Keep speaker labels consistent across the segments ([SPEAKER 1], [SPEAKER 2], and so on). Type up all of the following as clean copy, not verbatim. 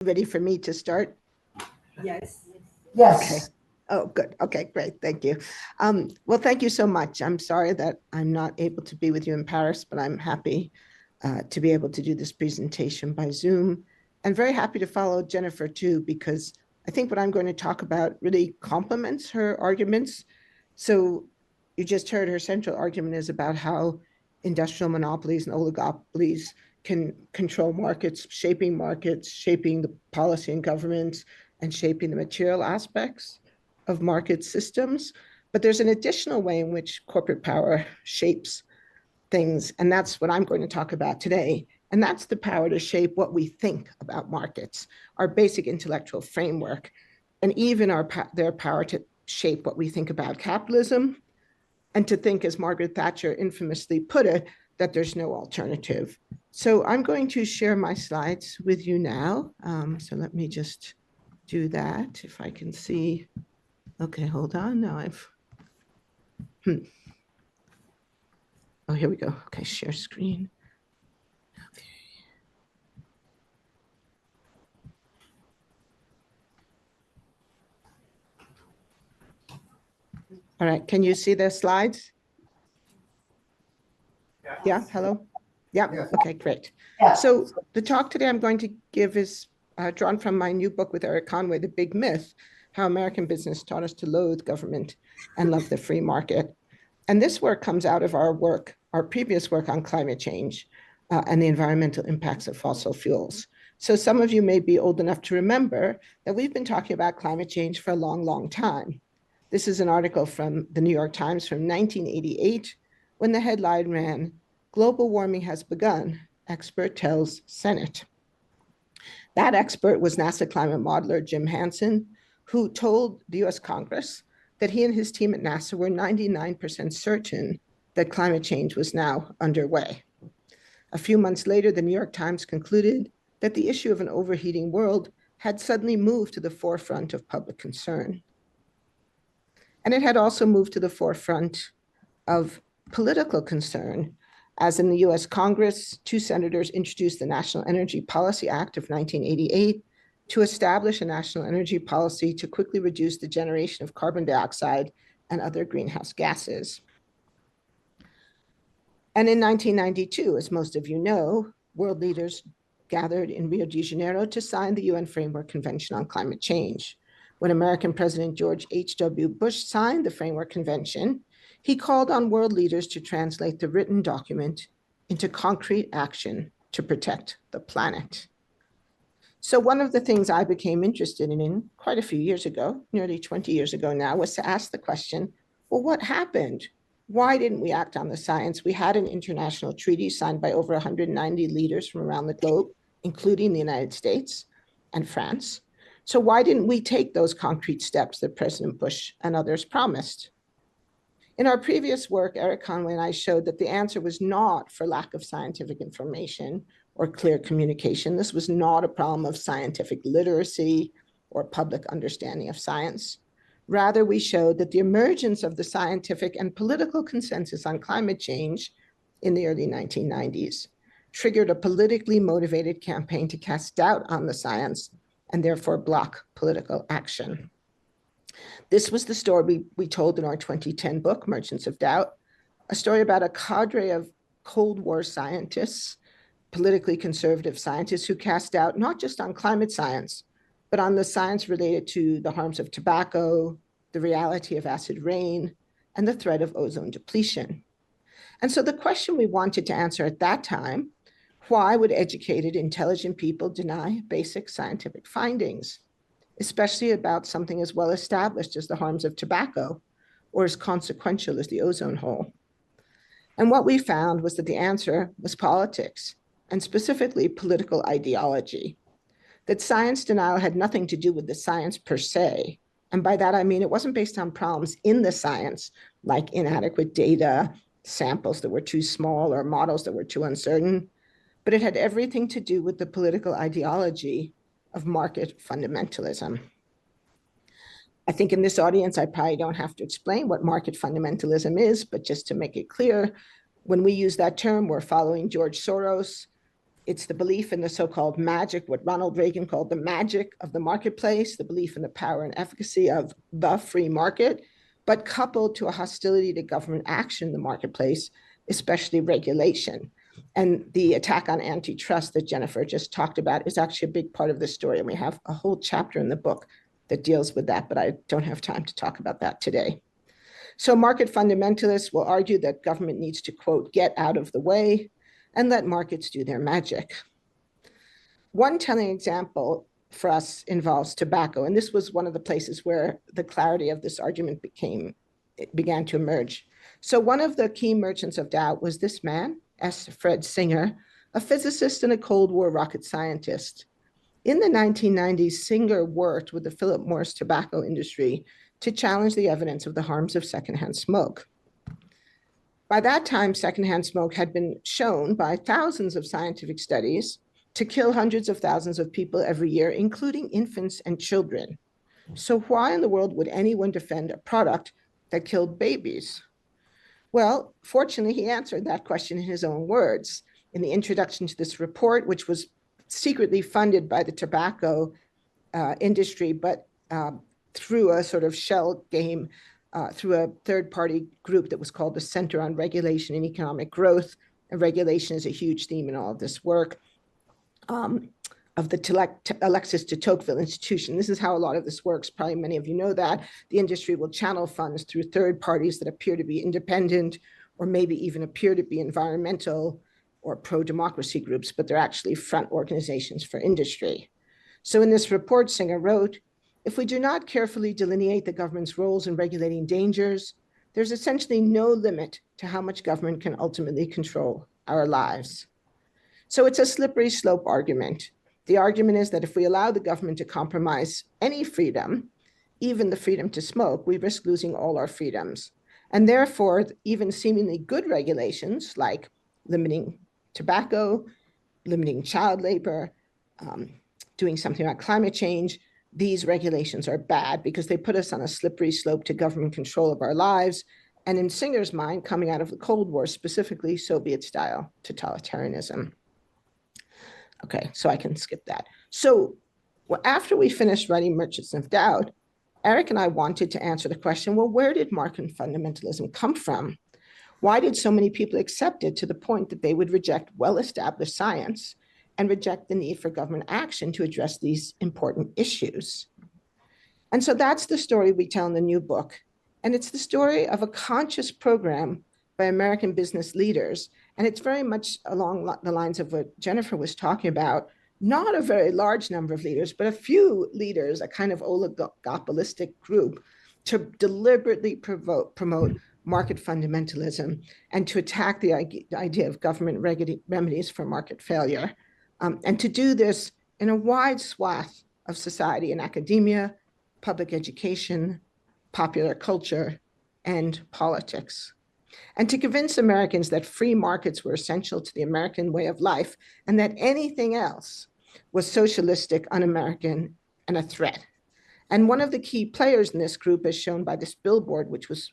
[SPEAKER 1] Ready for me to start?
[SPEAKER 2] Yes.
[SPEAKER 1] Okay. Oh, good. Okay, great. Thank you. Well, thank you so much. I'm sorry that I'm not able to be with you in Paris, but I'm happy to be able to do this presentation by Zoom, and very happy to follow Jennifer too, because I think what I'm going to talk about really complements her arguments. So you just heard her central argument is about how industrial monopolies and oligopolies can control markets, shaping the policy and governments, and shaping the material aspects of market systems. But there's an additional way in which corporate power shapes things, and that's what I'm going to talk about today. And that's the power to shape what we think about markets, our basic intellectual framework, and even their power to shape what we think about capitalism, and to think, as Margaret Thatcher infamously put it, that there's no alternative. So I'm going to share my slides with you now. So let me just do that if I can see. Okay, hold on. Now oh, here we go. Okay, share screen. Okay. All right, can you see the slides? Yeah, hello? Yeah, okay, great. So the talk today I'm going to give is drawn from my new book with Eric Conway, The Big Myth, How American Business Taught Us to Loathe Government and Love the Free Market. And this work comes out of our previous work on climate change and the environmental impacts of fossil fuels. So some of you may be old enough to remember that we've been talking about climate change for a long, long time. This is an article from the New York Times from 1988, when the headline ran, "Global warming has begun, expert tells Senate." That expert was NASA climate modeler Jim Hansen, who told the US Congress that he and his team at NASA were 99% certain that climate change was now underway. A few months later, the New York Times concluded that the issue of an overheating world had suddenly moved to the forefront of public concern. And it had also moved to the forefront of political concern, as in the US Congress, two senators introduced the National Energy Policy Act of 1988 to establish a national energy policy to quickly reduce the generation of carbon dioxide and other greenhouse gases. And in 1992, as most of you know, world leaders gathered in Rio de Janeiro to sign the UN Framework Convention on Climate Change. When American President George H.W. Bush signed the Framework Convention, he called on world leaders to translate the written document into concrete action to protect the planet. So one of the things I became interested in quite a few years ago, nearly 20 years ago now, was to ask the question, well, what happened? Why didn't we act on the science? We had an international treaty signed by over 190 leaders from around the globe, including the United States and France. So why didn't we take those concrete steps that President Bush and others promised? In our previous work, Eric Conway and I showed that the answer was not for lack of scientific information or clear communication. This was not a problem of scientific literacy or public understanding of science. Rather, we showed that the emergence of the scientific and political consensus on climate change in the early 1990s triggered a politically motivated campaign to cast doubt on the science and therefore block political action. This was the story we told in our 2010 book, Merchants of Doubt, a story about a cadre of Cold War scientists, politically conservative scientists, who cast doubt not just on climate science, but on the science related to the harms of tobacco, the reality of acid rain, and the threat of ozone depletion. And so the question we wanted to answer at that time, why would educated, intelligent people deny basic scientific findings, especially about something as well established as the harms of tobacco, or as consequential as the ozone hole? And what we found was that the answer was politics, and specifically political ideology. That science denial had nothing to do with the science per se. And by that, I mean it wasn't based on problems in the science, like inadequate data, samples that were too small, or models that were too uncertain, but it had everything to do with the political ideology of market fundamentalism. I think in this audience, I probably don't have to explain what market fundamentalism is, but just to make it clear, when we use that term, we're following George Soros. It's the belief in the so-called magic, what Ronald Reagan called the magic of the marketplace, the belief in the power and efficacy of the free market, but coupled to a hostility to government action in the marketplace, especially regulation. And the attack on antitrust that Jennifer just talked about is actually a big part of this story. And we have a whole chapter in the book that deals with that, but I don't have time to talk about that today. So market fundamentalists will argue that government needs to, quote, get out of the way and let markets do their magic. One telling example for us involves tobacco, and this was one of the places where the clarity of this argument began to emerge. So one of the key merchants of doubt was this man, S. Fred Singer, a physicist and a Cold War rocket scientist. In the 1990s, Singer worked with the Philip Morris tobacco industry to challenge the evidence of the harms of secondhand smoke. By that time, secondhand smoke had been shown by thousands of scientific studies to kill hundreds of thousands of people every year, including infants and children. So why in the world would anyone defend a product that killed babies? Well, fortunately, he answered that question in his own words. In the introduction to this report, which was secretly funded by the tobacco industry, but through a sort of shell game, through a third-party group that was called the Center on Regulation and Economic Growth. And regulation is a huge theme in all of this work. Of the Alexis de Tocqueville Institution. This is how a lot of this works. Probably many of you know that. The industry will channel funds through third parties that appear to be independent or maybe even appear to be environmental or pro-democracy groups, but they're actually front organizations for industry. So in this report, Singer wrote, if we do not carefully delineate the government's roles in regulating dangers, there's essentially no limit to how much government can ultimately control our lives. So it's a slippery slope argument. The argument is that if we allow the government to compromise any freedom, even the freedom to smoke, we risk losing all our freedoms. And therefore, even seemingly good regulations like limiting tobacco, limiting child labor, doing something about climate change, these regulations are bad because they put us on a slippery slope to government control of our lives. And in Singer's mind, coming out of the Cold War, specifically Soviet-style totalitarianism. Okay, so I can skip that. So after we finished writing Merchants of Doubt, Eric and I wanted to answer the question, well, where did market fundamentalism come from? Why did so many people accept it to the point that they would reject well-established science and reject the need for government action to address these important issues? And so that's the story we tell in the new book. And it's the story of a conscious program by American business leaders. And it's very much along the lines of what Jennifer was talking about, not a very large number of leaders, but a few leaders, a kind of oligopolistic group, to deliberately promote market fundamentalism and to attack the idea of government remedies for market failure. And to do this in a wide swath of society and academia, public education, popular culture, and politics. And to convince Americans that free markets were essential to the American way of life and that anything else was socialistic, un-American, and a threat. And one of the key players in this group, as shown by this billboard, which was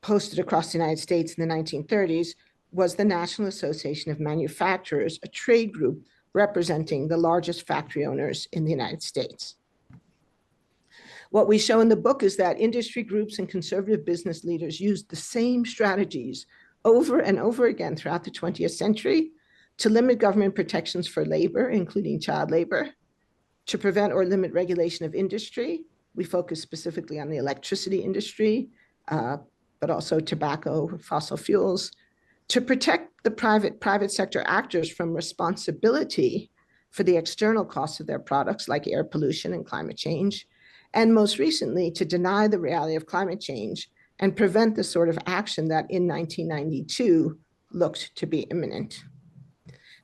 [SPEAKER 1] posted across the United States in the 1930s, was the National Association of Manufacturers, a trade group representing the largest factory owners in the United States. What we show in the book is that industry groups and conservative business leaders used the same strategies over and over again throughout the 20th century to limit government protections for labor, including child labor, to prevent or limit regulation of industry. We focus specifically on the electricity industry, but also tobacco, fossil fuels, to protect the private sector actors from responsibility for the external costs of their products, like air pollution and climate change, and most recently, to deny the reality of climate change and prevent the sort of action that in 1992 looked to be imminent.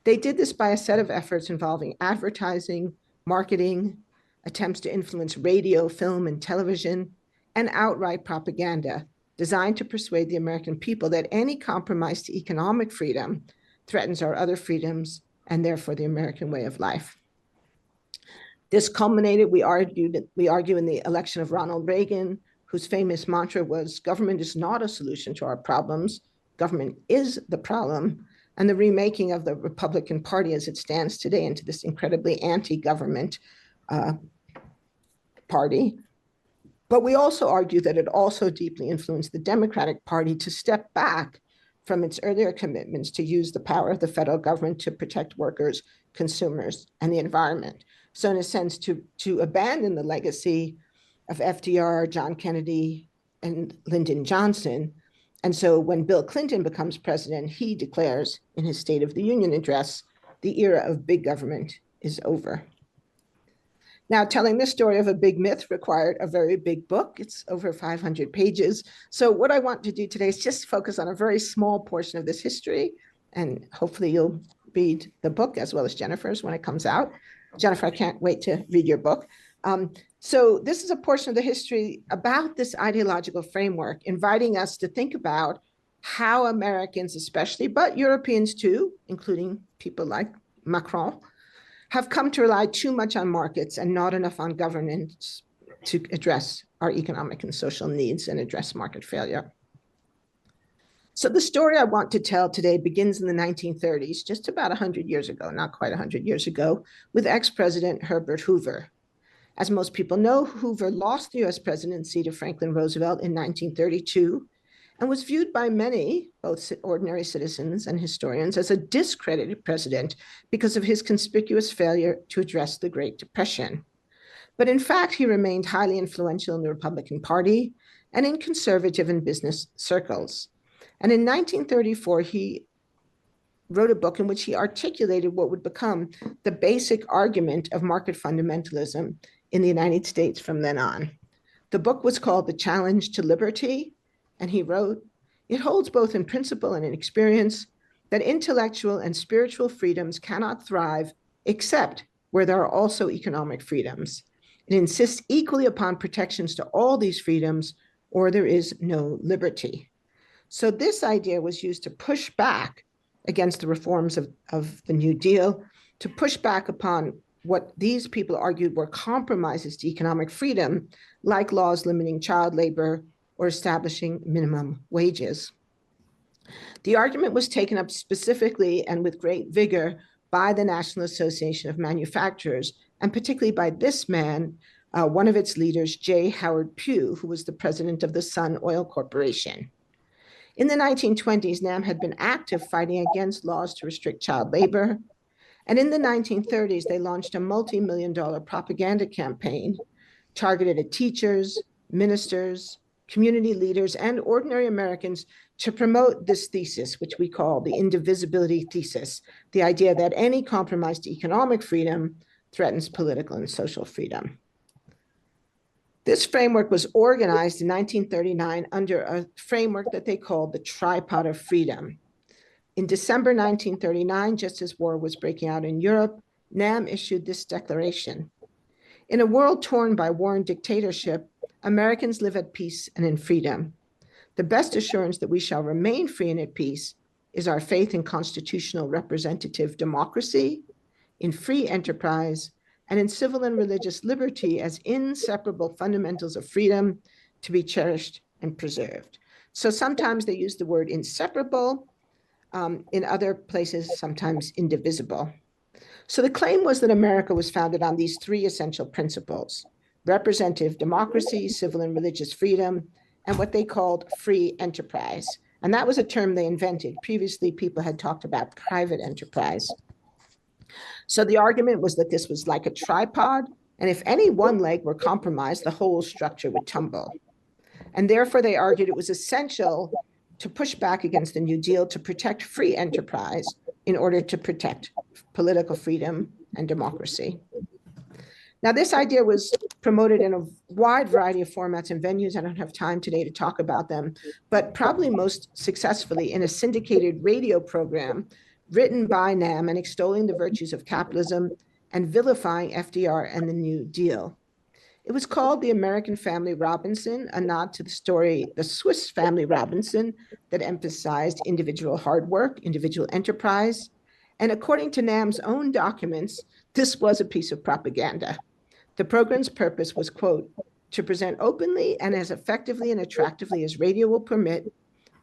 [SPEAKER 1] They did this by a set of efforts involving advertising, marketing, attempts to influence radio, film, and television, and outright propaganda designed to persuade the American people that any compromise to economic freedom threatens our other freedoms and therefore the American way of life. This culminated, we argue in the election of Ronald Reagan, whose famous mantra was, government is not a solution to our problems, government is the problem, and the remaking of the Republican Party as it stands today into this incredibly anti-government party. But we also argue that it also deeply influenced the Democratic Party to step back from its earlier commitments to use the power of the federal government to protect workers, consumers, and the environment. So in a sense, to abandon the legacy of FDR, John Kennedy, and Lyndon Johnson. And so when Bill Clinton becomes president, he declares in his State of the Union address, the era of big government is over. Now, telling this story of a big myth required a very big book. It's over 500 pages. So what I want to do today is just focus on a very small portion of this history, and hopefully you'll read the book as well as Jennifer's when it comes out. Jennifer, I can't wait to read your book. So this is a portion of the history about this ideological framework, inviting us to think about how Americans especially, but Europeans too, including people like Macron, have come to rely too much on markets and not enough on governance to address our economic and social needs and address market failure. So the story I want to tell today begins in the 1930s, just about 100 years ago, not quite 100 years ago, with ex-President Herbert Hoover. As most people know, Hoover lost the US presidency to Franklin Roosevelt in 1932 and was viewed by many, both ordinary citizens and historians, as a discredited president because of his conspicuous failure to address the Great Depression. But in fact, he remained highly influential in the Republican Party and in conservative and business circles. And in 1934, he wrote a book in which he articulated what would become the basic argument of market fundamentalism in the United States from then on. The book was called The Challenge to Liberty, and he wrote, "It holds both in principle and in experience that intellectual and spiritual freedoms cannot thrive except where there are also economic freedoms. It insists equally upon protections to all these freedoms, or there is no liberty." So this idea was used to push back against the reforms of the New Deal, to push back upon what these people argued were compromises to economic freedom, like laws limiting child labor or establishing minimum wages. The argument was taken up specifically and with great vigor by the National Association of Manufacturers, and particularly by this man, one of its leaders, J. Howard Pugh, who was the president of the Sun Oil Corporation. In the 1920s, NAM had been active fighting against laws to restrict child labor. And in the 1930s, they launched a multi-million-dollar propaganda campaign targeted at teachers, ministers, community leaders, and ordinary Americans to promote this thesis, which we call the indivisibility thesis, the idea that any compromise to economic freedom threatens political and social freedom. This framework was organized in 1939 under a framework that they called the Tripod of Freedom. In December 1939, just as war was breaking out in Europe, NAM issued this declaration. "In a world torn by war and dictatorship, Americans live at peace and in freedom. The best assurance that we shall remain free and at peace is our faith in constitutional representative democracy, in free enterprise, and in civil and religious liberty as inseparable fundamentals of freedom to be cherished and preserved." So sometimes they use the word inseparable, in other places, sometimes indivisible. So the claim was that America was founded on these three essential principles: representative democracy, civil and religious freedom, and what they called free enterprise. And that was a term they invented. Previously, people had talked about private enterprise. So the argument was that this was like a tripod, and if any one leg were compromised, the whole structure would tumble. And therefore, they argued it was essential to push back against the New Deal to protect free enterprise in order to protect political freedom and democracy. Now, this idea was promoted in a wide variety of formats and venues. I don't have time today to talk about them, but probably most successfully in a syndicated radio program written by NAM and extolling the virtues of capitalism and vilifying FDR and the New Deal. It was called The American Family Robinson, a nod to the story, The Swiss Family Robinson, that emphasized individual hard work, individual enterprise. And according to NAM's own documents, this was a piece of propaganda. The program's purpose was, quote, "to present openly and as effectively and attractively as radio will permit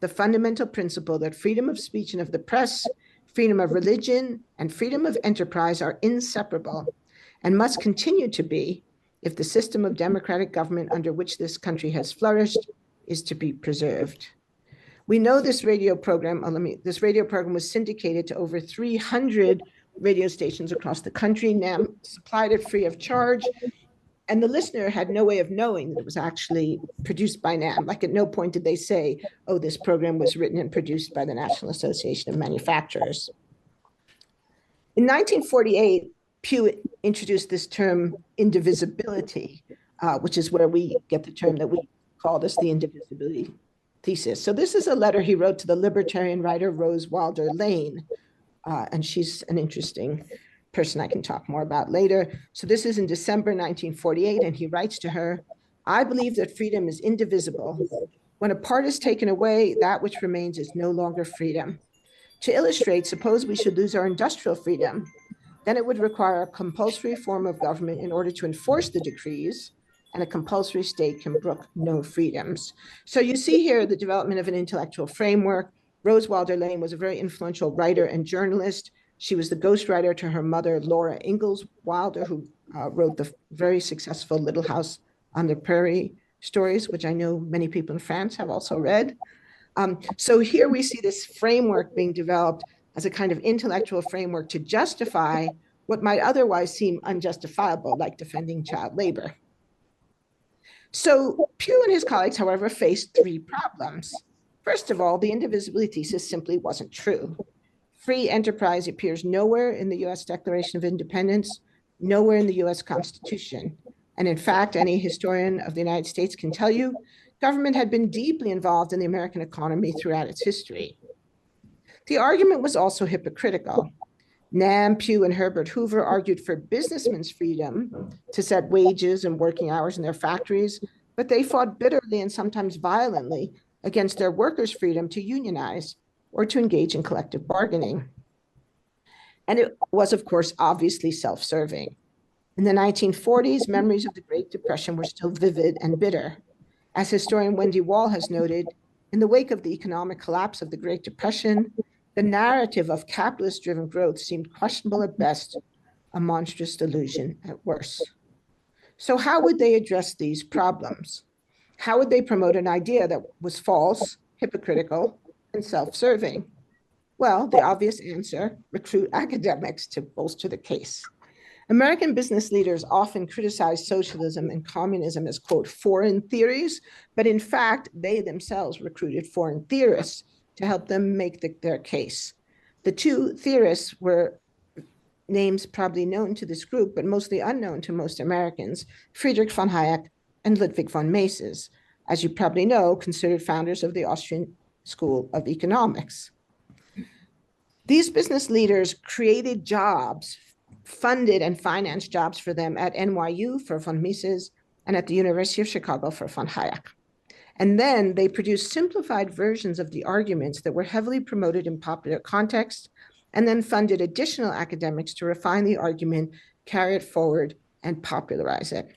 [SPEAKER 1] the fundamental principle that freedom of speech and of the press, freedom of religion and freedom of enterprise are inseparable and must continue to be if the system of democratic government under which this country has flourished is to be preserved. We know this radio program was syndicated to over 300 radio stations across the country. NAM supplied it free of charge, and the listener had no way of knowing that it was actually produced by NAM. Like, at no point did they say, oh, this program was written and produced by the National Association of Manufacturers. In 1948, Pew introduced this term indivisibility, which is where we get the term that we call this the indivisibility thesis. So this is a letter he wrote to the libertarian writer Rose Wilder Lane, and she's an interesting person I can talk more about later. So this is in December 1948, and he writes to her, "I believe that freedom is indivisible. When a part is taken away, that which remains is no longer freedom. To illustrate, suppose we should lose our industrial freedom. Then it would require a compulsory form of government in order to enforce the decrees, and a compulsory state can brook no freedoms." So you see here the development of an intellectual framework. Rose Wilder Lane was a very influential writer and journalist. She was the ghostwriter to her mother, Laura Ingalls Wilder, who wrote the very successful Little House on the Prairie stories, which I know many people in France have also read. So here we see this framework being developed as a kind of intellectual framework to justify what might otherwise seem unjustifiable, like defending child labor. So Pew and his colleagues, however, faced three problems. First of all, the indivisibility thesis simply wasn't true. Free enterprise appears nowhere in the US Declaration of Independence, nowhere in the US Constitution. And in fact, any historian of the United States can tell you government had been deeply involved in the American economy throughout its history. The argument was also hypocritical. NAM, Pew, and Herbert Hoover argued for businessmen's freedom to set wages and working hours in their factories, but they fought bitterly and sometimes violently against their workers' freedom to unionize or to engage in collective bargaining. And it was, of course, obviously self-serving. In the 1940s, memories of the Great Depression were still vivid and bitter. As historian Wendy Wall has noted, in the wake of the economic collapse of the Great Depression, the narrative of capitalist-driven growth seemed questionable at best, a monstrous delusion at worst. So how would they address these problems? How would they promote an idea that was false, hypocritical, and self-serving? Well, the obvious answer: recruit academics to bolster the case. American business leaders often criticize socialism and communism as, quote, foreign theories, but in fact, they themselves recruited foreign theorists to help them make their case. The two theorists were names probably known to this group, but mostly unknown to most Americans: Friedrich von Hayek and Ludwig von Mises, as you probably know, considered founders of the Austrian School of Economics. These business leaders created jobs, funded and financed jobs for them at NYU for von Mises and at the University of Chicago for von Hayek. And then they produced simplified versions of the arguments that were heavily promoted in popular context, and then funded additional academics to refine the argument, carry it forward, and popularize it.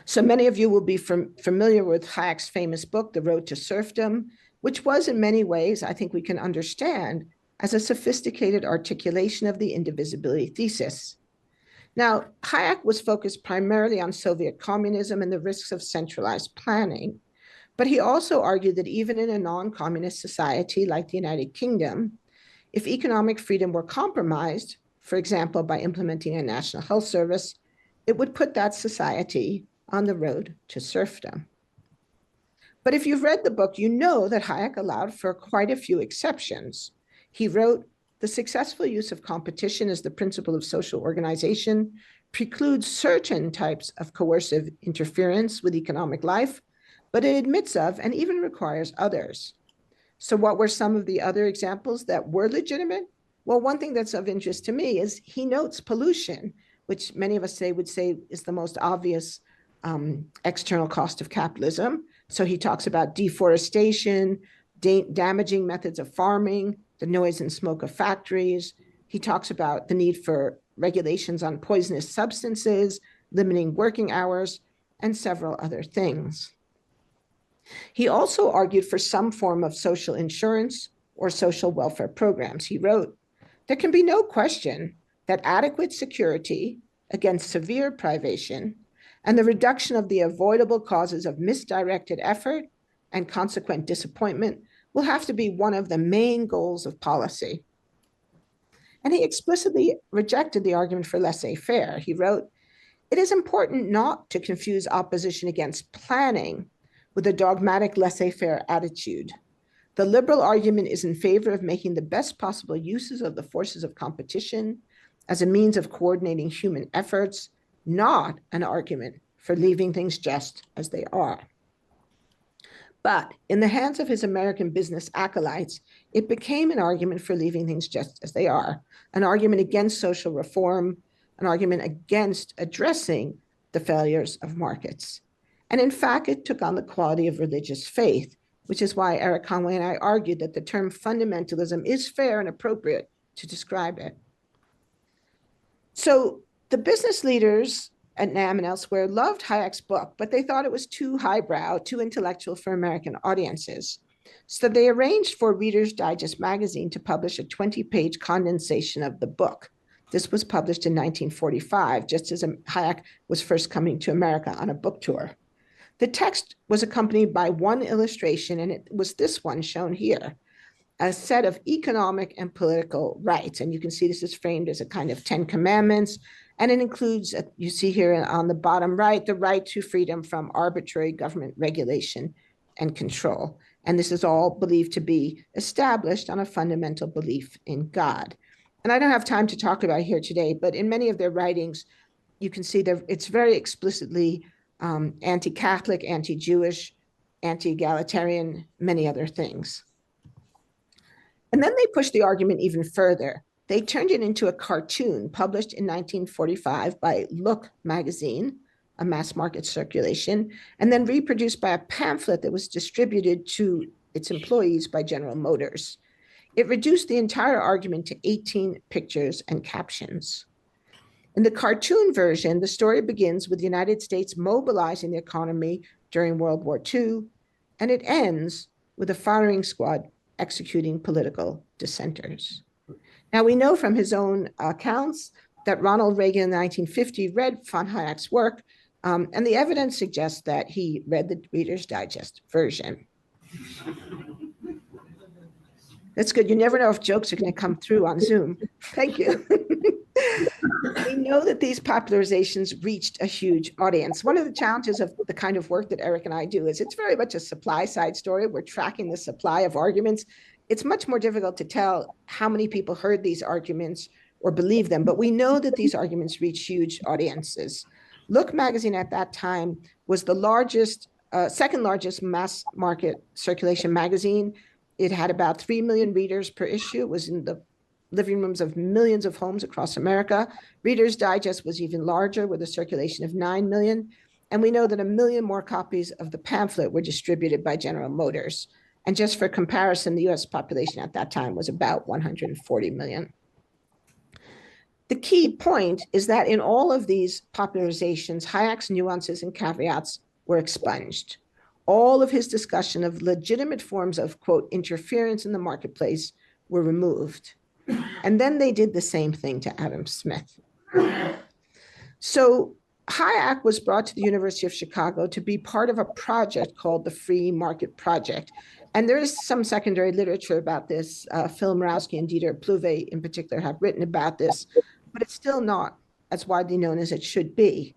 [SPEAKER 1] So many of you will be familiar with Hayek's famous book, The Road to Serfdom, which was in many ways, I think we can understand, as a sophisticated articulation of the indivisibility thesis. Now, Hayek was focused primarily on Soviet communism and the risks of centralized planning, but he also argued that even in a non-communist society like the United Kingdom, if economic freedom were compromised, for example, by implementing a national health service, it would put that society on the road to serfdom. But if you've read the book, you know that Hayek allowed for quite a few exceptions. He wrote, "The successful use of competition as the principle of social organization precludes certain types of coercive interference with economic life, but it admits of and even requires others." So what were some of the other examples that were legitimate? Well, one thing that's of interest to me is he notes pollution, which many of us would say is the most obvious external cost of capitalism. So he talks about deforestation, damaging methods of farming, the noise and smoke of factories. He talks about the need for regulations on poisonous substances, limiting working hours, and several other things. He also argued for some form of social insurance or social welfare programs. He wrote, "There can be no question that adequate security against severe privation and the reduction of the avoidable causes of misdirected effort and consequent disappointment will have to be one of the main goals of policy." And he explicitly rejected the argument for laissez-faire. He wrote, "It is important not to confuse opposition against planning with a dogmatic laissez-faire attitude. The liberal argument is in favor of making the best possible uses of the forces of competition as a means of coordinating human efforts, not an argument for leaving things just as they are." But in the hands of his American business acolytes, it became an argument for leaving things just as they are, an argument against social reform, an argument against addressing the failures of markets. And in fact, it took on the quality of religious faith, which is why Eric Conway and I argued that the term fundamentalism is fair and appropriate to describe it. So the business leaders at NAM and elsewhere loved Hayek's book, but they thought it was too highbrow, too intellectual for American audiences. So they arranged for Reader's Digest magazine to publish a 20-page condensation of the book. This was published in 1945, just as Hayek was first coming to America on a book tour. The text was accompanied by one illustration, and it was this one shown here, a set of economic and political rights. And you can see this is framed as a kind of 10 commandments. And it includes, you see here on the bottom right, the right to freedom from arbitrary government regulation and control. And this is all believed to be established on a fundamental belief in God. And I don't have time to talk about it here today, but in many of their writings, you can see that it's very explicitly anti-Catholic, anti-Jewish, anti-egalitarian, many other things. And then they pushed the argument even further. They turned it into a cartoon published in 1945 by Look magazine, a mass market circulation, and then reproduced by a pamphlet that was distributed to its employees by General Motors. It reduced the entire argument to 18 pictures and captions. In the cartoon version, the story begins with the United States mobilizing the economy during World War II, and it ends with a firing squad executing political dissenters. Now, we know from his own accounts that Ronald Reagan in 1950 read von Hayek's work, and the evidence suggests that he read the Reader's Digest version. That's good. You never know if jokes are going to come through on Zoom. Thank you. We know that these popularizations reached a huge audience. One of the challenges of the kind of work that Eric and I do is it's very much a supply side story. We're tracking the supply of arguments. It's much more difficult to tell how many people heard these arguments or believe them, but we know that these arguments reach huge audiences. Look magazine at that time was the largest, second largest mass market circulation magazine. It had about 3 million readers per issue. It was in the living rooms of millions of homes across America. Reader's Digest was even larger with a circulation of 9 million. And we know that 1 million more copies of the pamphlet were distributed by General Motors. And just for comparison, the US population at that time was about 140 million. The key point is that in all of these popularizations, Hayek's nuances and caveats were expunged. All of his discussion of legitimate forms of, quote, interference in the marketplace were removed. And then they did the same thing to Adam Smith. So Hayek was brought to the University of Chicago to be part of a project called the Free Market Project. And there is some secondary literature about this. Phil Murawski and Dieter Pluve in particular have written about this, but it's still not as widely known as it should be.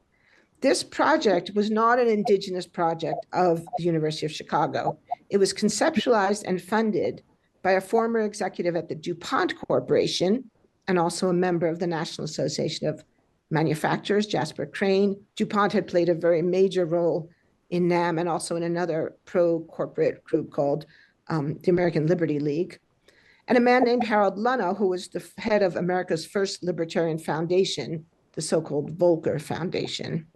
[SPEAKER 1] This project was not an indigenous project of the University of Chicago. It was conceptualized and funded by a former executive at the DuPont Corporation and also a member of the National Association of Manufacturers, Jasper Crane. DuPont had played a very major role in NAM and also in another pro-corporate group called the American Liberty League. And a man named Harold Lunno, who was the head of America's first libertarian foundation, the so-called Volcker Foundation.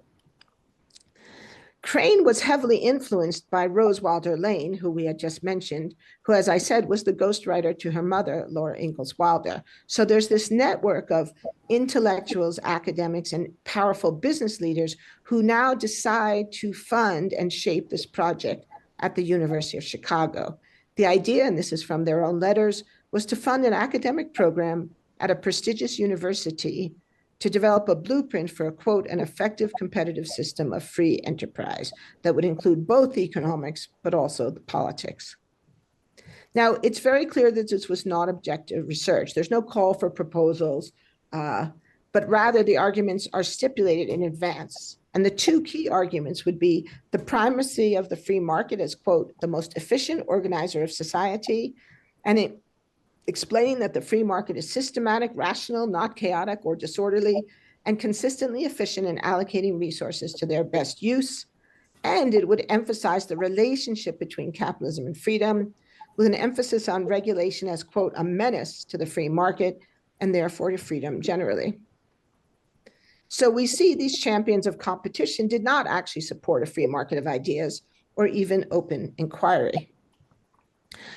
[SPEAKER 1] Crane was heavily influenced by Rose Wilder Lane, who we had just mentioned, who, as I said, was the ghostwriter to her mother, Laura Ingalls Wilder. So there's this network of intellectuals, academics, and powerful business leaders who now decide to fund and shape this project at the University of Chicago. The idea, and this is from their own letters, was to fund an academic program at a prestigious university to develop a blueprint for, quote, an effective competitive system of free enterprise that would include both the economics, but also the politics. Now, it's very clear that this was not objective research. There's no call for proposals, but rather the arguments are stipulated in advance. And the two key arguments would be the primacy of the free market as, quote, the most efficient organizer of society, and explaining that the free market is systematic, rational, not chaotic or disorderly, and consistently efficient in allocating resources to their best use. And it would emphasize the relationship between capitalism and freedom, with an emphasis on regulation as, quote, a menace to the free market and therefore to freedom generally. So we see these champions of competition did not actually support a free market of ideas or even open inquiry.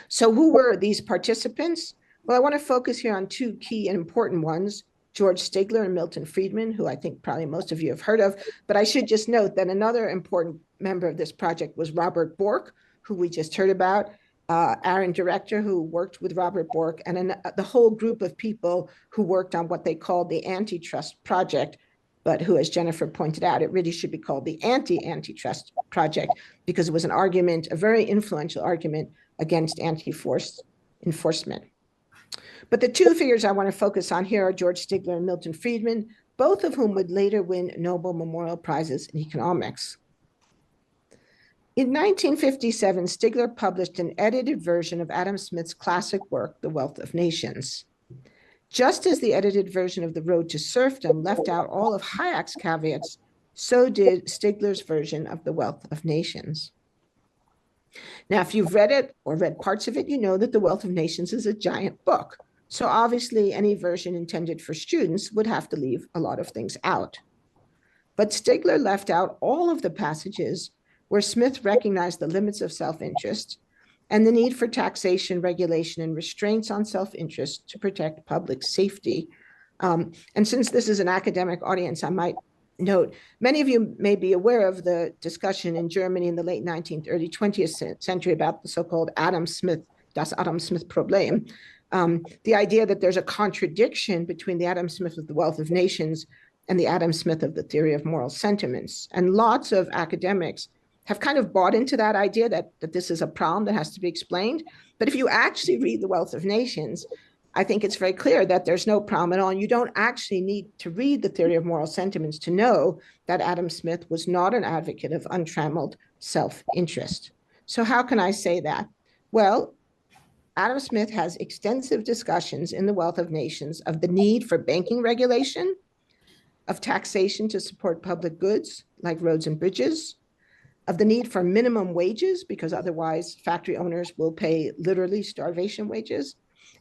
[SPEAKER 1] So who were these participants? Well, I want to focus here on two key and important ones, George Stigler and Milton Friedman, who I think probably most of you have heard of. But I should just note that another important member of this project was Robert Bork, who we just heard about, Aaron Director, who worked with Robert Bork, and the whole group of people who worked on what they called the Antitrust Project, but who, as Jennifer pointed out, it really should be called the Anti-Antitrust Project, because it was an argument, a very influential argument against anti-force enforcement. But the two figures I want to focus on here are George Stigler and Milton Friedman, both of whom would later win Nobel Memorial Prizes in economics. In 1957, Stigler published an edited version of Adam Smith's classic work, The Wealth of Nations. Just as the edited version of The Road to Serfdom left out all of Hayek's caveats, so did Stigler's version of The Wealth of Nations. Now, if you've read it or read parts of it, you know that The Wealth of Nations is a giant book. So obviously, any version intended for students would have to leave a lot of things out. But Stigler left out all of the passages where Smith recognized the limits of self-interest and the need for taxation, regulation, and restraints on self-interest to protect public safety. And since this is an academic audience, I might note, many of you may be aware of the discussion in Germany in the late 19th, early 20th century about the so-called Adam Smith, das Adam Smith Problem, the idea that there's a contradiction between the Adam Smith of the Wealth of Nations and the Adam Smith of the theory of moral sentiments. And lots of academics have kind of bought into that idea that this is a problem that has to be explained. But if you actually read The Wealth of Nations, I think it's very clear that there's no problem at all. And you don't actually need to read the theory of moral sentiments to know that Adam Smith was not an advocate of untrammeled self-interest. So how can I say that? Well, Adam Smith has extensive discussions in The Wealth of Nations of the need for banking regulation, of taxation to support public goods like roads and bridges, of the need for minimum wages, because otherwise factory owners will pay literally starvation wages,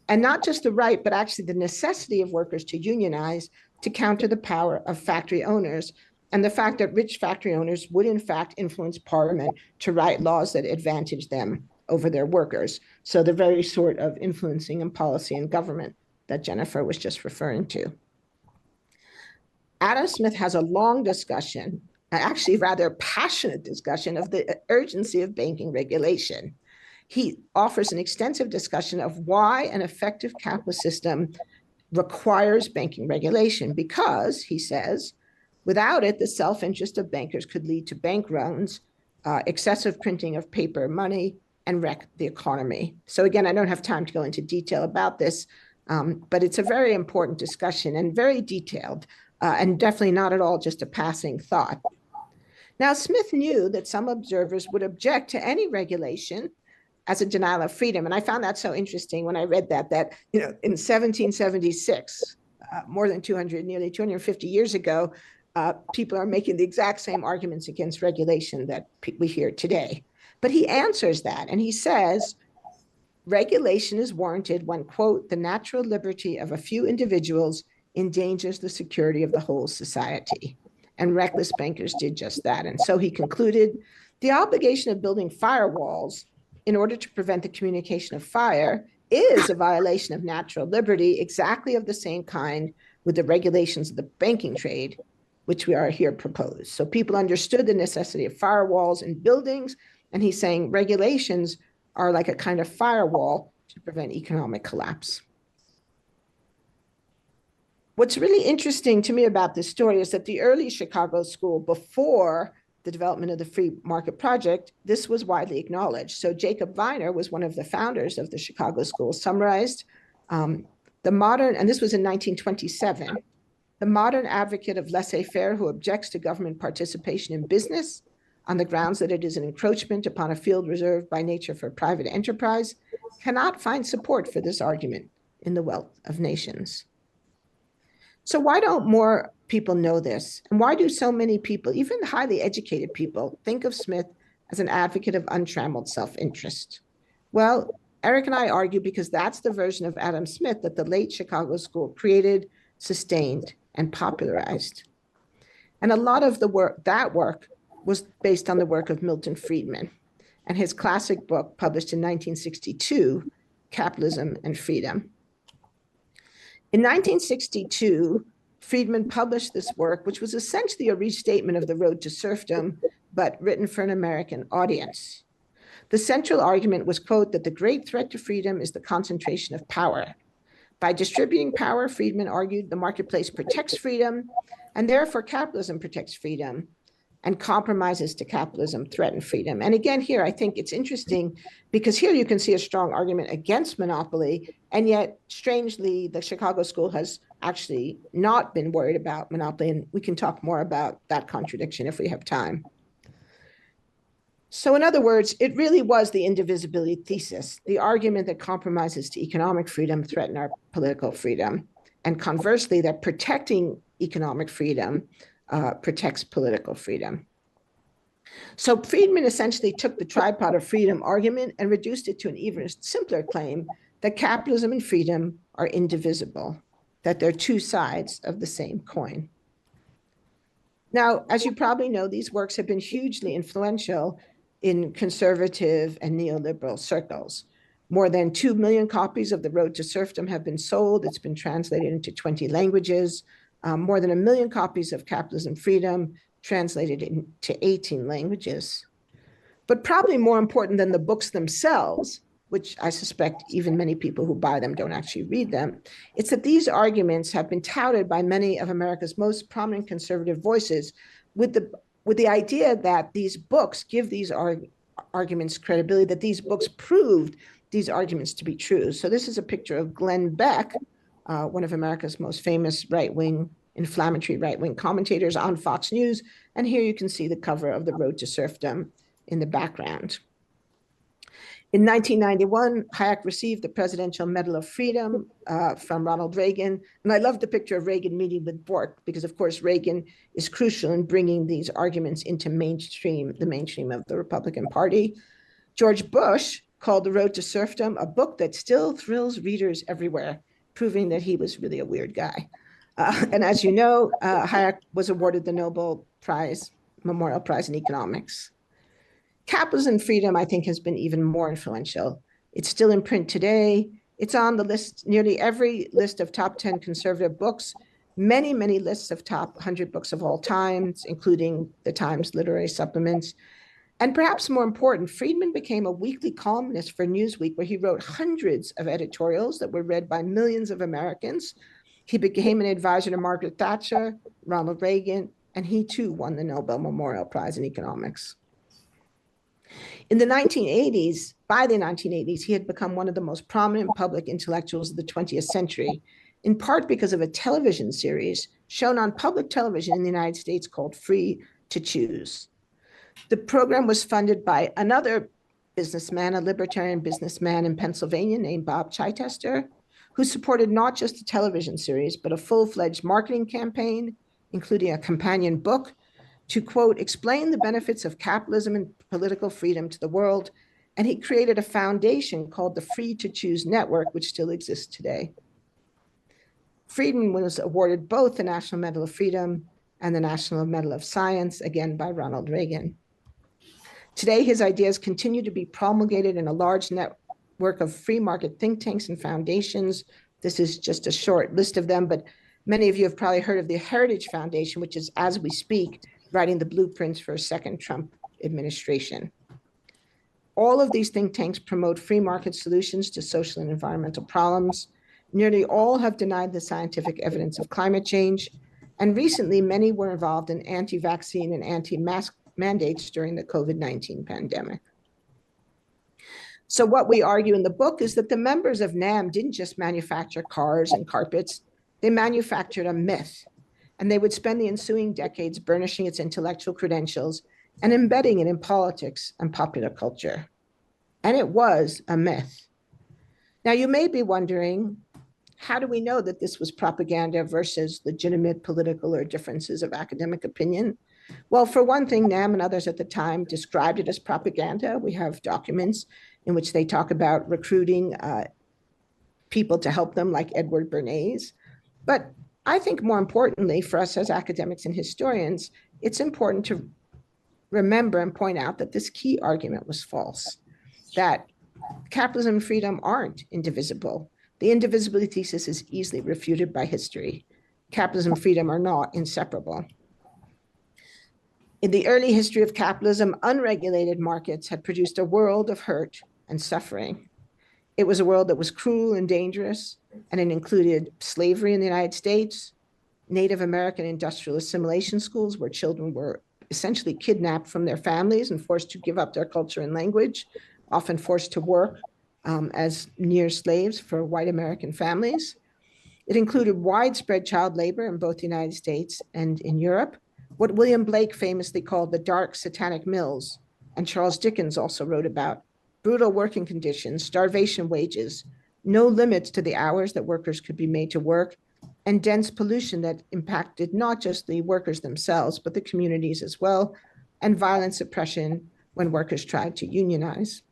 [SPEAKER 1] and not just the right, but actually the necessity of workers to unionize to counter the power of factory owners, and the fact that rich factory owners would in fact influence Parliament to write laws that advantage them over their workers. So the very sort of influencing in policy and government that Jennifer was just referring to. Adam Smith has a long discussion, actually rather passionate discussion, of the urgency of banking regulation. He offers an extensive discussion of why an effective capitalist system requires banking regulation, because, he says, without it, the self-interest of bankers could lead to bank runs, excessive printing of paper money, and wreck the economy. So again, I don't have time to go into detail about this, but it's a very important discussion and very detailed, and definitely not at all just a passing thought. Now, Smith knew that some observers would object to any regulation as a denial of freedom. And I found that so interesting when I read that in 1776, more than nearly 250 years ago, people are making the exact same arguments against regulation that we hear today. But he answers that, and he says, regulation is warranted when, quote, the natural liberty of a few individuals endangers the security of the whole society. And reckless bankers did just that. And so he concluded, the obligation of building firewalls in order to prevent the communication of fire is a violation of natural liberty, exactly of the same kind with the regulations of the banking trade, which we are here proposed. So people understood the necessity of firewalls in buildings, and he's saying regulations are like a kind of firewall to prevent economic collapse. What's really interesting to me about this story is that the early Chicago school, before the development of the free market project, this was widely acknowledged. So Jacob Viner was one of the founders of the Chicago school, summarized the modern, and this was in 1927, the modern advocate of laissez-faire who objects to government participation in business on the grounds that it is an encroachment upon a field reserved by nature for private enterprise, cannot find support for this argument in the wealth of nations. So why don't more people know this? And why do so many people, even highly educated people, think of Smith as an advocate of untrammeled self-interest? Well, Eric and I argue because that's the version of Adam Smith that the late Chicago school created, sustained, and popularized. And a lot of that work was based on the work of Milton Friedman and his classic book published in 1962, Capitalism and Freedom. In 1962, Friedman published this work, which was essentially a restatement of The Road to Serfdom, but written for an American audience. The central argument was, quote, that the great threat to freedom is the concentration of power. By distributing power, Friedman argued, the marketplace protects freedom, and therefore capitalism protects freedom, and compromises to capitalism threaten freedom. And again, here, I think it's interesting because here you can see a strong argument against monopoly, and yet, strangely, the Chicago school has actually not been worried about monopoly, and we can talk more about that contradiction if we have time. So in other words, it really was the indivisibility thesis, the argument that compromises to economic freedom threaten our political freedom, and conversely, that protecting economic freedom protects political freedom. So Friedman essentially took the tripod of freedom argument and reduced it to an even simpler claim that capitalism and freedom are indivisible, that they're two sides of the same coin. Now, as you probably know, these works have been hugely influential in conservative and neoliberal circles. More than 2 million copies of The Road to Serfdom have been sold. It's been translated into 20 languages. More than 1 million copies of Capitalism Freedom translated into 18 languages. But probably more important than the books themselves, which I suspect even many people who buy them don't actually read them, it's that these arguments have been touted by many of America's most prominent conservative voices with the idea that these books give these arguments credibility, that these books proved these arguments to be true. So this is a picture of Glenn Beck, one of America's most famous inflammatory right-wing commentators on Fox News. And here you can see the cover of The Road to Serfdom in the background. In 1991, Hayek received the Presidential Medal of Freedom from Ronald Reagan. And I love the picture of Reagan meeting with Bork because, of course, Reagan is crucial in bringing these arguments into the mainstream of the Republican Party. George Bush called The Road to Serfdom a book that still thrills readers everywhere, proving that he was really a weird guy. And as you know, Hayek was awarded the Nobel Prize, Memorial Prize in Economics. Capitalism and Freedom, I think, has been even more influential. It's still in print today. It's on the list, nearly every list of top 10 conservative books, many, many lists of top 100 books of all times, including the Times literary supplements. And perhaps more important, Friedman became a weekly columnist for Newsweek, where he wrote hundreds of editorials that were read by millions of Americans. He became an advisor to Margaret Thatcher, Ronald Reagan, and he too won the Nobel Memorial Prize in Economics. In the 1980s, by the 1980s, he had become one of the most prominent public intellectuals of the 20th century, in part because of a television series shown on public television in the United States called Free to Choose. The program was funded by another businessman, a libertarian businessman in Pennsylvania named Bob Chichester, who supported not just a television series, but a full-fledged marketing campaign, including a companion book, to, quote, explain the benefits of capitalism and political freedom to the world. And he created a foundation called the Free to Choose Network, which still exists today. Friedman was awarded both the National Medal of Freedom and the National Medal of Science, again by Ronald Reagan. Today, his ideas continue to be promulgated in a large network of free market think tanks and foundations. This is just a short list of them, but many of you have probably heard of the Heritage Foundation, which is, as we speak, writing the blueprints for a second Trump administration. All of these think tanks promote free market solutions to social and environmental problems. Nearly all have denied the scientific evidence of climate change. And recently, many were involved in anti-vaccine and anti-mask mandates during the COVID-19 pandemic. So what we argue in the book is that the members of NAM didn't just manufacture cars and carpets, they manufactured a myth. And they would spend the ensuing decades burnishing its intellectual credentials and embedding it in politics and popular culture. And it was a myth. Now, you may be wondering, how do we know that this was propaganda versus legitimate political or differences of academic opinion? Well, for one thing, NAM and others at the time described it as propaganda. We have documents in which they talk about recruiting people to help them, like Edward Bernays. But I think more importantly, for us as academics and historians, it's important to remember and point out that this key argument was false, that capitalism and freedom aren't indivisible. The indivisibility thesis is easily refuted by history. Capitalism and freedom are not inseparable. In the early history of capitalism, unregulated markets had produced a world of hurt and suffering. It was a world that was cruel and dangerous, and it included slavery in the United States, Native American industrial assimilation schools where children were essentially kidnapped from their families and forced to give up their culture and language, often forced to work as near slaves for white American families. It included widespread child labor in both the United States and in Europe, what William Blake famously called the dark satanic mills, and Charles Dickens also wrote about: brutal working conditions, starvation wages, no limits to the hours that workers could be made to work, and dense pollution that impacted not just the workers themselves, but the communities as well, and violent suppression when workers tried to unionize.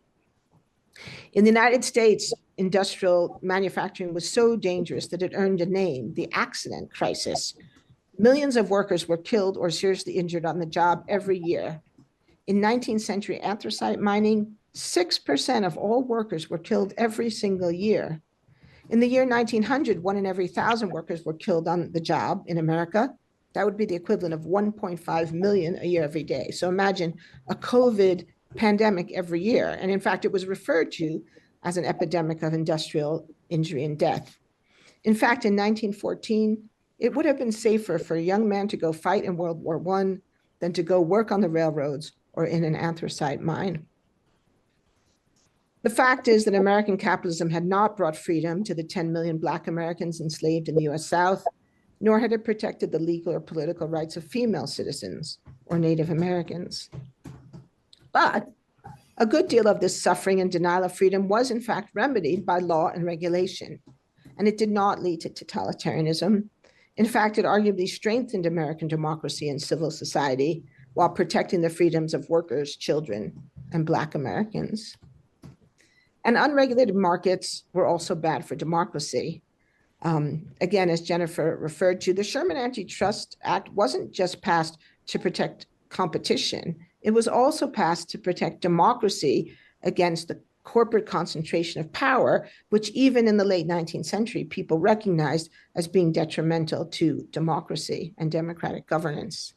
[SPEAKER 1] In the United States, industrial manufacturing was so dangerous that it earned a name, the accident crisis. Millions of workers were killed or seriously injured on the job every year. In 19th century anthracite mining, 6% of all workers were killed every single year. In the year 1900, 1 in every 1,000 workers were killed on the job in America. That would be the equivalent of 1.5 million a year every day. So imagine a COVID pandemic every year. And in fact, it was referred to as an epidemic of industrial injury and death. In fact, in 1914, it would have been safer for a young man to go fight in World War I than to go work on the railroads or in an anthracite mine. The fact is that American capitalism had not brought freedom to the 10 million Black Americans enslaved in the US South, nor had it protected the legal or political rights of female citizens or Native Americans. But a good deal of this suffering and denial of freedom was in fact remedied by law and regulation, and it did not lead to totalitarianism. In fact, it arguably strengthened American democracy and civil society while protecting the freedoms of workers, children, and Black Americans. And unregulated markets were also bad for democracy. Again, as Jennifer referred to, the Sherman Antitrust Act wasn't just passed to protect competition, it was also passed to protect democracy against the corporate concentration of power, which even in the late 19th century, people recognized as being detrimental to democracy and democratic governance.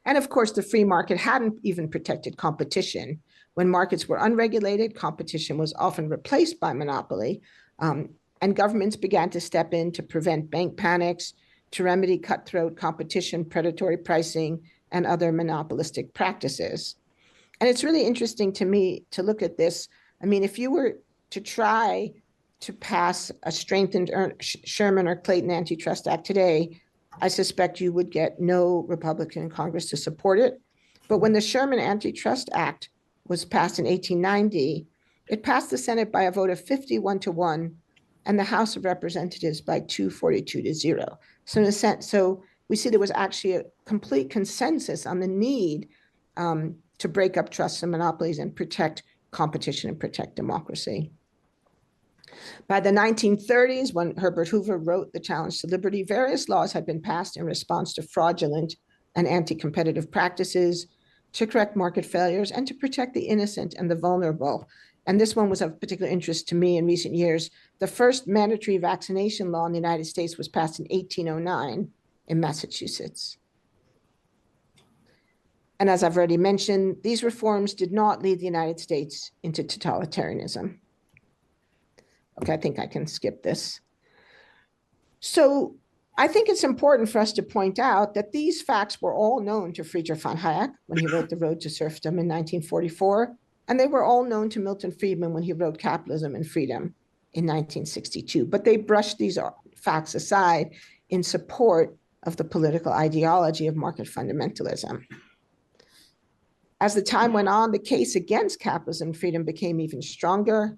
[SPEAKER 1] And of course, the free market hadn't even protected competition. When markets were unregulated, competition was often replaced by monopoly, and governments began to step in to prevent bank panics, to remedy cutthroat competition, predatory pricing, and other monopolistic practices. And it's really interesting to me to look at this. I mean, if you were to try to pass a strengthened Sherman or Clayton Antitrust Act today, I suspect you would get no Republican in Congress to support it. But when the Sherman Antitrust Act was passed in 1890, it passed the Senate by a vote of 51-1 and the House of Representatives by 242-0. So in a sense, so we see there was actually a complete consensus on the need to break up trusts and monopolies and protect competition and protect democracy. By the 1930s, when Herbert Hoover wrote The Challenge to Liberty, various laws had been passed in response to fraudulent and anti-competitive practices, to correct market failures, and to protect the innocent and the vulnerable. And this one was of particular interest to me in recent years. The first mandatory vaccination law in the United States was passed in 1809 in Massachusetts. And as I've already mentioned, these reforms did not lead the United States into totalitarianism. Okay, I think I can skip this. So I think it's important for us to point out that these facts were all known to Friedrich von Hayek when he wrote The Road to Serfdom in 1944, and they were all known to Milton Friedman when he wrote Capitalism and Freedom in 1962. But they brushed these facts aside in support of the political ideology of market fundamentalism. As the time went on, the case against capitalism and freedom became even stronger.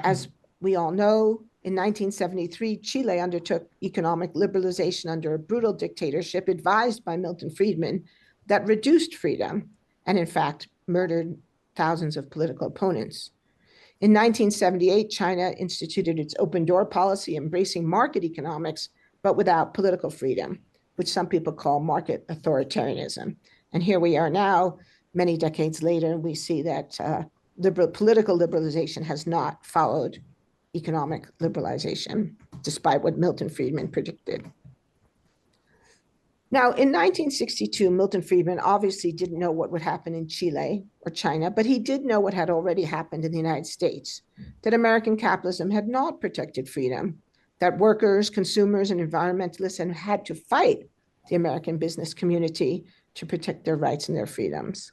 [SPEAKER 1] As we all know, in 1973, Chile undertook economic liberalization under a brutal dictatorship advised by Milton Friedman that reduced freedom and, in fact, murdered thousands of political opponents. In 1978, China instituted its open door policy, embracing market economics, but without political freedom, which some people call market authoritarianism. And here we are now, many decades later, we see that political liberalization has not followed economic liberalization, despite what Milton Friedman predicted. Now, in 1962, Milton Friedman obviously didn't know what would happen in Chile or China, but he did know what had already happened in the United States, that American capitalism had not protected freedom, that workers, consumers, and environmentalists had to fight the American business community to protect their rights and their freedoms.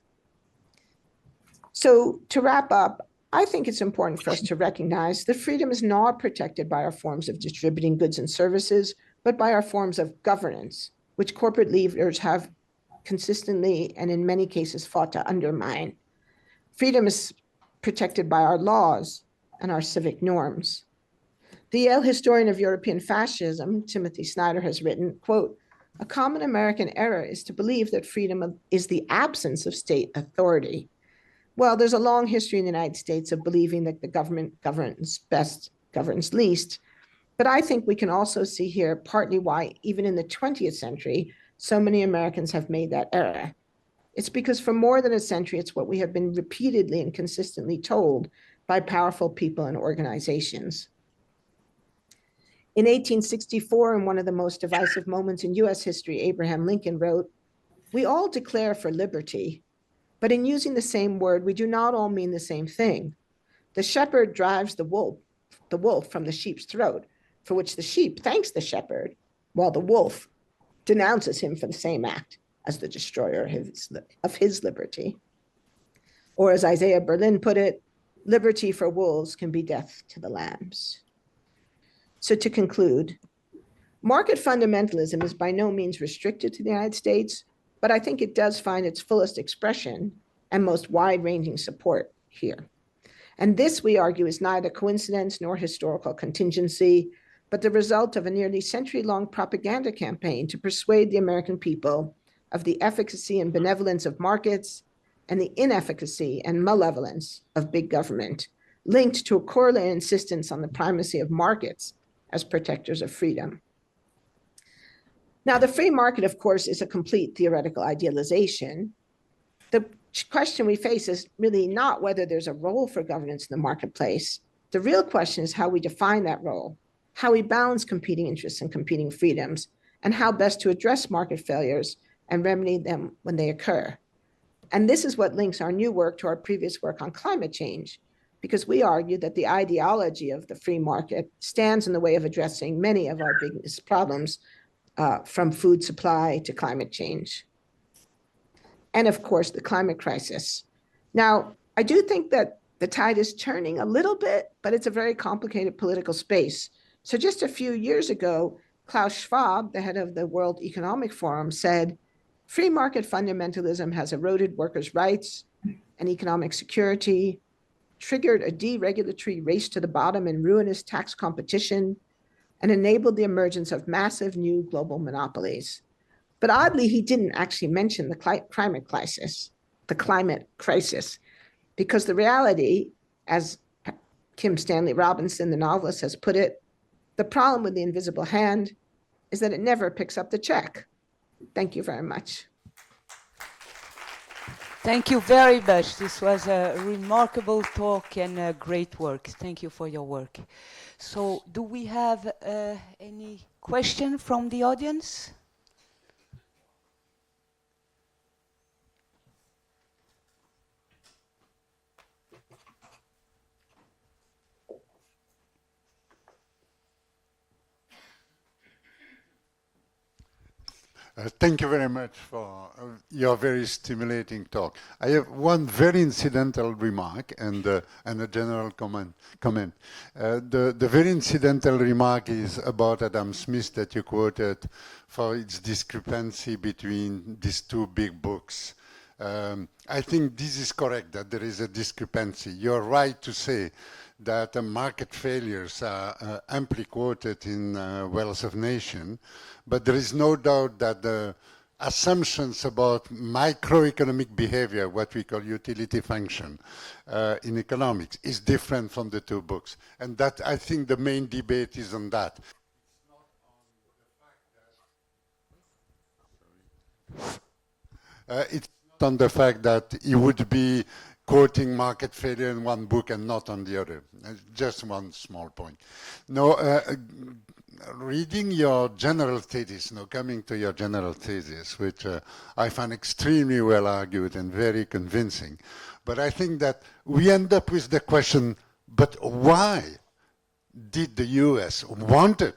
[SPEAKER 1] So to wrap up, I think it's important for us to recognize that freedom is not protected by our forms of distributing goods and services, but by our forms of governance, which corporate leaders have consistently and in many cases fought to undermine. Freedom is protected by our laws and our civic norms. The Yale historian of European fascism, Timothy Snyder, has written, quote, "A common American error is to believe that freedom is the absence of state authority." Well, there's a long history in the United States of believing that the government governs best, governs least. But I think we can also see here partly why, even in the 20th century, so many Americans have made that error. It's because for more than a century, it's what we have been repeatedly and consistently told by powerful people and organizations. In 1864, in one of the most divisive moments in US history, Abraham Lincoln wrote, "We all declare for liberty, but in using the same word, we do not all mean the same thing. The shepherd drives the wolf from the sheep's throat, for which the sheep thanks the shepherd, while the wolf denounces him for the same act as the destroyer of his liberty." Or as Isaiah Berlin put it, "Liberty for wolves can be death to the lambs." So to conclude, market fundamentalism is by no means restricted to the United States, but I think it does find its fullest expression and most wide-ranging support here. And this, we argue, is neither coincidence nor historical contingency, but the result of a nearly century-long propaganda campaign to persuade the American people of the efficacy and benevolence of markets and the inefficacy and malevolence of big government, linked to a correlated insistence on the primacy of markets as protectors of freedom. Now, the free market, of course, is a complete theoretical idealization. The question we face is really not whether there's a role for governance in the marketplace. The real question is how we define that role, how we balance competing interests and competing freedoms, and how best to address market failures and remedy them when they occur. And this is what links our new work to our previous work on climate change, because we argue that the ideology of the free market stands in the way of addressing many of our biggest problems, from food supply to climate change. And of course, the climate crisis. Now, I do think that the tide is turning a little bit, but it's a very complicated political space. So just a few years ago, Klaus Schwab, the head of the World Economic Forum, said, "Free market fundamentalism has eroded workers' rights and economic security, triggered a deregulatory race to the bottom and ruinous tax competition, and enabled the emergence of massive new global monopolies." But oddly, he didn't actually mention the climate crisis, because the reality, as Kim Stanley Robinson, the novelist, has put it, the problem with the invisible hand is that it never picks up the check. Thank you very much.
[SPEAKER 2] Thank you very much. This was a remarkable talk and great work. Thank you for your work. So do we have any question from the audience?
[SPEAKER 3] Thank you very much for your very stimulating talk. I have one very incidental remark and a general comment. The very incidental remark is about Adam Smith that you quoted for its discrepancy between these two big books. I think this is correct, that there is a discrepancy. You're right to say that market failures are amply quoted in Wealth of Nations, but there is no doubt that the assumptions about microeconomic behavior, what we call utility function in economics, is different from the two books. And that, I think, the main debate is on that. It's not on the fact that he would be quoting market failure in one book and not on the other. Just one small point. No, reading your general thesis, now coming to your general thesis, which I find extremely well argued and very convincing, but I think that we end up with the question, but why did the US wanted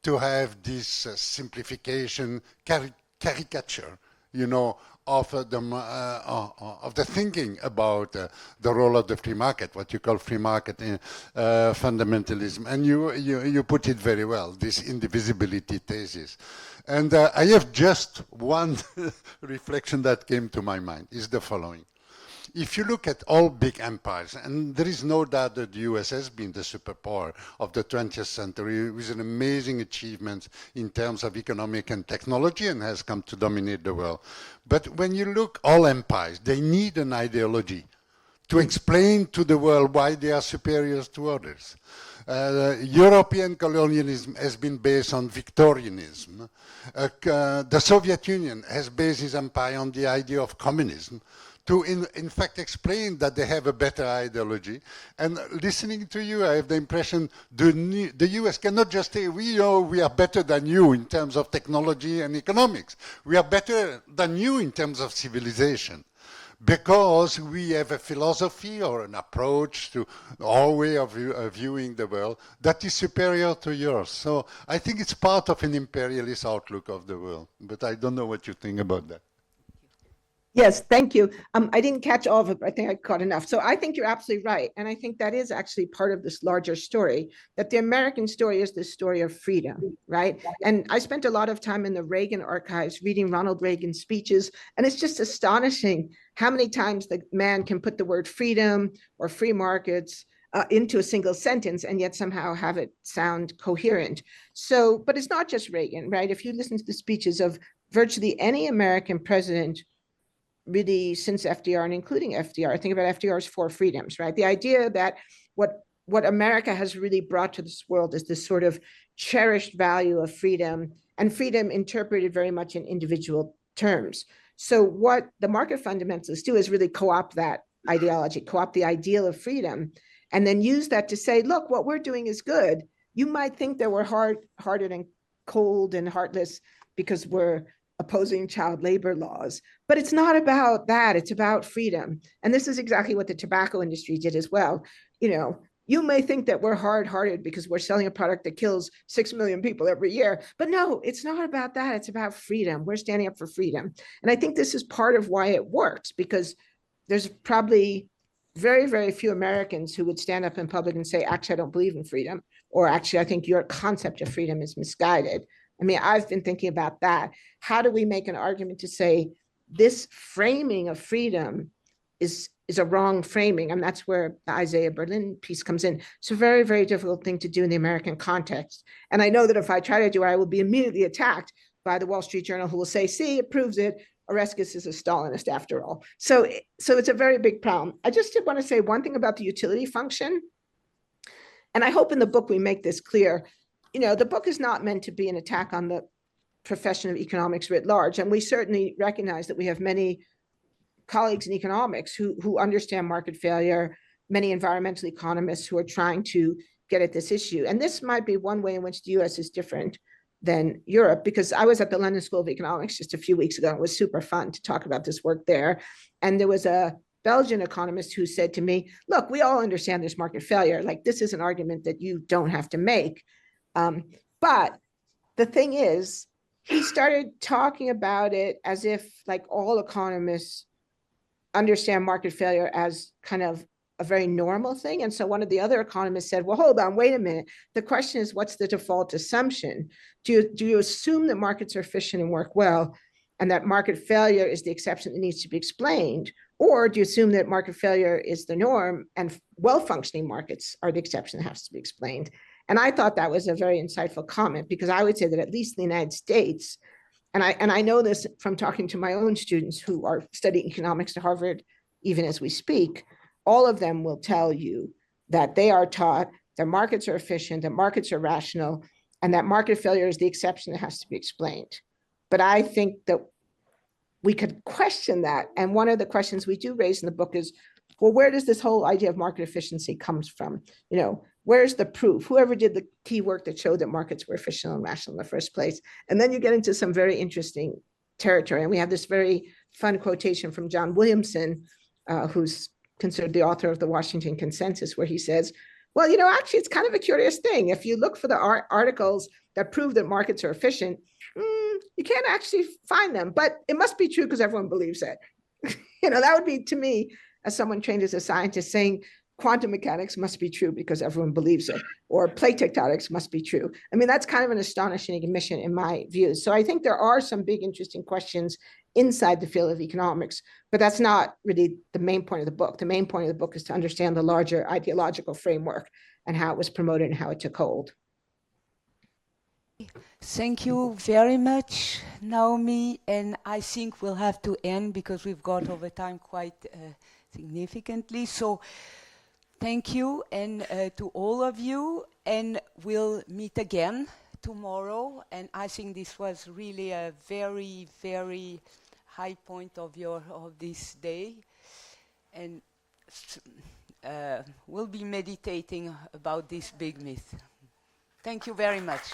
[SPEAKER 3] to have this simplification, caricature, you know, of the thinking about the role of the free market, what you call free market fundamentalism. And you put it very well, this indivisibility thesis. And I have just one reflection that came to my mind, is the following. If you look at all big empires, and there is no doubt that the US has been the superpower of the 20th century with an amazing achievement in terms of economic and technology and has come to dominate the world. But when you look all empires, they need an ideology to explain to the world why they are superior to others. European colonialism has been based on Victorianism. The Soviet Union has based its empire on the idea of communism, to in fact explain that they have a better ideology. And listening to you, I have the impression the US cannot just say, we know we are better than you in terms of technology and economics. We are better than you in terms of civilization, because we have a philosophy or an approach to our way of viewing the world that is superior to yours. So I think it's part of an imperialist outlook of the world, but I don't know what you think about that.
[SPEAKER 1] Yes, thank you. I didn't catch all of it, but I think I caught enough. So I think you're absolutely right. And I think that is actually part of this larger story, that the American story is the story of freedom, right? And I spent a lot of time in the Reagan archives reading Ronald Reagan's speeches, and it's just astonishing how many times the man can put the word freedom or free markets into a single sentence and yet somehow have it sound coherent. So, but it's not just Reagan, right? If you listen to the speeches of virtually any American president really since FDR and including FDR, think about FDR's four freedoms, right? The idea that what America has really brought to this world is this sort of cherished value of freedom, and freedom interpreted very much in individual terms. So what the market fundamentalists do is really co-opt that ideology, co-opt the ideal of freedom, and then use that to say, look, what we're doing is good. You might think that we're hard-hearted and cold and heartless because we're opposing child labor laws, but it's not about that. It's about freedom. And this is exactly what the tobacco industry did as well. You know, you may think that we're hard-hearted because we're selling a product that kills 6 million people every year, but no, it's not about that. It's about freedom. We're standing up for freedom. And I think this is part of why it works, because there's probably very, very few Americans who would stand up in public and say, actually, I don't believe in freedom, or actually, I think your concept of freedom is misguided. I mean, I've been thinking about that. How do we make an argument to say this framing of freedom is a wrong framing? And that's where the Isaiah Berlin piece comes in. It's a very, very difficult thing to do in the American context. And I know that if I try to do it, I will be immediately attacked by the Wall Street Journal, who will say, see, it proves it. Oreskes is a Stalinist after all. So it's a very big problem. I just want to say one thing about the utility function. And I hope in the book we make this clear. You know, the book is not meant to be an attack on the profession of economics writ large. And we certainly recognize that we have many colleagues in economics who understand market failure, many environmental economists who are trying to get at this issue. And this might be one way in which the US is different than Europe, because I was at the London School of Economics just a few weeks ago. It was super fun to talk about this work there. And there was a Belgian economist who said to me, look, we all understand there's market failure. Like, this is an argument that you don't have to make. But the thing is, he started talking about it as if like all economists understand market failure as kind of a very normal thing. And so one of the other economists said, well, hold on, wait a minute. The question is, what's the default assumption? Do you assume that markets are efficient and work well, and that market failure is the exception that needs to be explained? Or do you assume that market failure is the norm and well-functioning markets are the exception that has to be explained? And I thought that was a very insightful comment, because I would say that at least in the United States, and I know this from talking to my own students who are studying economics at Harvard, even as we speak, all of them will tell you that they are taught that markets are efficient, that markets are rational, and that market failure is the exception that has to be explained. But I think that we could question that. And one of the questions we do raise in the book is, well, where does this whole idea of market efficiency comes from? You know, where's the proof? Whoever did the key work that showed that markets were efficient and rational in the first place? And then you get into some very interesting territory. And we have this very fun quotation from John Williamson, who's considered the author of the Washington Consensus, where he says, well, you know, actually, it's kind of a curious thing. If you look for the articles that prove that markets are efficient, you can't actually find them, but it must be true because everyone believes it. You know, that would be, to me, as someone trained as a scientist, saying quantum mechanics must be true because everyone believes it, or plate tectonics must be true. I mean, that's kind of an astonishing admission in my views. So I think there are some big, interesting questions inside the field of economics, but that's not really the main point of the book. The main point of the book is to understand the larger ideological framework and how it was promoted and how it took hold.
[SPEAKER 2] Thank you very much, Naomi. And I think we'll have to end because we've got over time quite significantly. So thank you and to all of you. And we'll meet again tomorrow. And I think this was really a very, very high point of this day. And we'll be meditating about this big myth. Thank you very much.